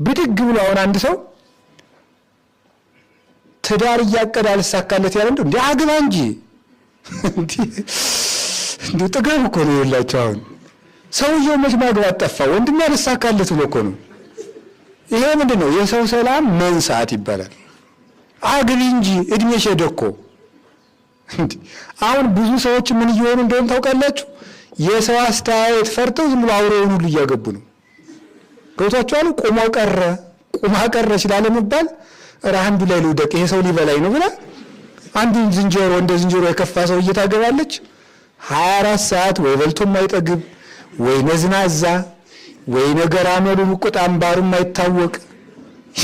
ብድግ ብሎ አሁን አንድ ሰው ትዳር እያቀደ አልሳካለት ያለ እንዴ አግባ እንጂ እንዴ ጥጋብ እኮ ነው ያላችሁ። አሁን ሰውየው መች ማግባት ጠፋ? ወንድም ያልሳካለት ብሎ እኮ ነው። ይሄ ምንድነው? የሰው ሰላም መንሳት ይባላል። አግቢ እንጂ እድሜሽ ሄደ እኮ። አሁን ብዙ ሰዎች ምን እየሆኑ እንደሆነ ታውቃላችሁ? የሰው አስተያየት ፈርተው ዝም ብሎ አውሬውን ሁሉ እያገቡ ነው። ገብቷችኋል? ቁማ ቀረ ይችላል መባል አንዱ ላይ ልውደቅ ይሄ ሰው ሊበላይ ነው ብላ አንዱ ዝንጀሮ እንደ ዝንጀሮ የከፋ ሰው እየታገባለች 24 ሰዓት ወይ በልቶ የማይጠግብ ወይ ነዝናዛ ወይ ነገር አመሉ ቁጣም ባሩም የማይታወቅ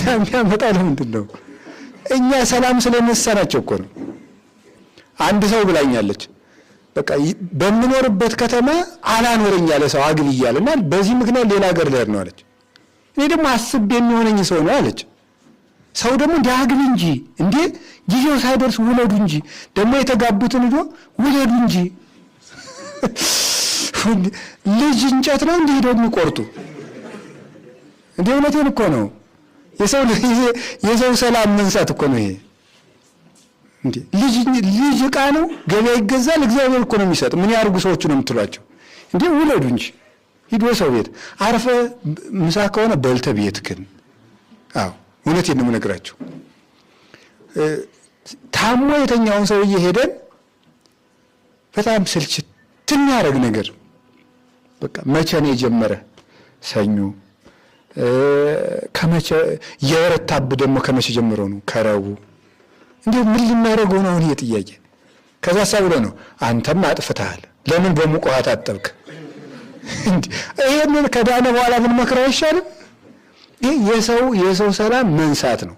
የሚያመጣው ምንድን ነው? እኛ ሰላም ስለነሳናቸው እኮ ነው። አንድ ሰው ብላኛለች በቃ በምኖርበት ከተማ አላኖረኝ ያለ ሰው አግብ ይያልና በዚህ ምክንያት ሌላ ሀገር ልሄድ ነው አለች። እኔ ደግሞ አስብ የሚሆነኝ ሰው ነው አለች። ሰው ደግሞ እንዲያግብ እንጂ እንዴ ጊዜው ሳይደርስ ውለዱ እንጂ ደግሞ የተጋቡትን ልጆ ውለዱ እንጂ ልጅ እንጨት ነው እንዴ ሄደው የሚቆርጡ እንዴ? እውነቴን እኮ ነው። የሰው ሰላም መንሳት እኮ ነው ይሄ። እንዴ ልጅ ዕቃ ነው ገበያ ይገዛል። እግዚአብሔር እኮ ነው የሚሰጥ። ምን ያርጉ ሰዎቹ ነው የምትሏቸው? እንዴ ውለዱ እንጂ ሂዶ ሰው ቤት አርፈ ምሳ ከሆነ በልተ ቤት ግን አዎ እውነቴን ነው የምነግራችሁ። ታሞ የተኛውን ሰውዬ ሄደን በጣም ስልችት የሚያደርግ ነገር በቃ መቼ ነው የጀመረ? ሰኞ ከመቼ የወረታብ ደግሞ ከመቼ ጀምሮ ነው? ከረቡ እንዴ ምን ልናደርገው ነው? አሁን ይሄ ጥያቄ ከዛ ሳብሎ ነው አንተም አጥፍተሃል። ለምን በሙቅ ውሃ ታጠብክ? እንዴ ይሄንን ከዳነ በኋላ ምን መከራ አይሻልም? የሰው ሰላም መንሳት ነው።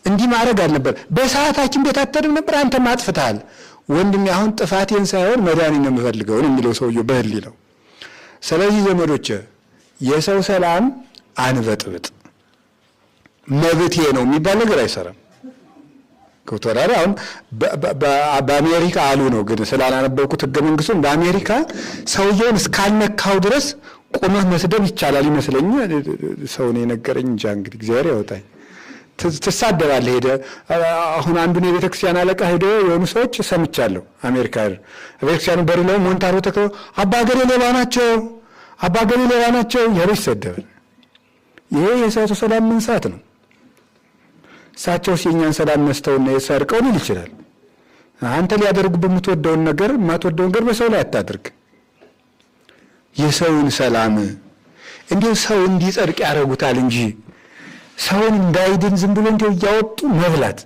እንዲህ ማድረግ አልነበር። በሰዓታችን ቤት አትሄድም ነበር? አንተም አጥፍተሃል። ወንድሜ አሁን ጥፋቴን ሳይሆን መዳኔን ነው የምፈልገው የሚለው ሰውየው በህሊናው። ስለዚህ ዘመዶቼ የሰው ሰላም አንበጥብጥ። መብቴ ነው የሚባል ነገር አይሰራም። ከወተራራ አሁን በአሜሪካ አሉ ነው ግን ስላላነበብኩት ህገ መንግስቱን በአሜሪካ ሰውየውን እስካልነካው ድረስ ቆመህ መስደብ ይቻላል ይመስለኛል። ሰው ነው የነገረኝ እንጂ እንግዲህ እግዚአብሔር ያወጣኝ። ትሳደባለህ ሄደህ አሁን አንዱን የቤተክርስቲያን አለቃ ሄዶ የሆኑ ሰዎች ሰምቻለሁ አሜሪካ ቤተክርስቲያኑ በር ላይ ሞንታሮ ተከው አባገሬ ሌባ ናቸው ያሉ ይሰደባል። ይሄ የሰው ሰላም መንሳት ነው። እሳቸው የእኛን ሰላም ነስተውና የሰርቀው ሊል ይችላል። አንተ ሊያደርጉ በምትወደውን ነገር የማትወደውን ነገር በሰው ላይ አታድርግ። የሰውን ሰላም እንዲሁ ሰው እንዲጸድቅ ያደርጉታል እንጂ ሰውን እንዳይድን ዝም ብሎ እንዲሁ እያወጡ መብላት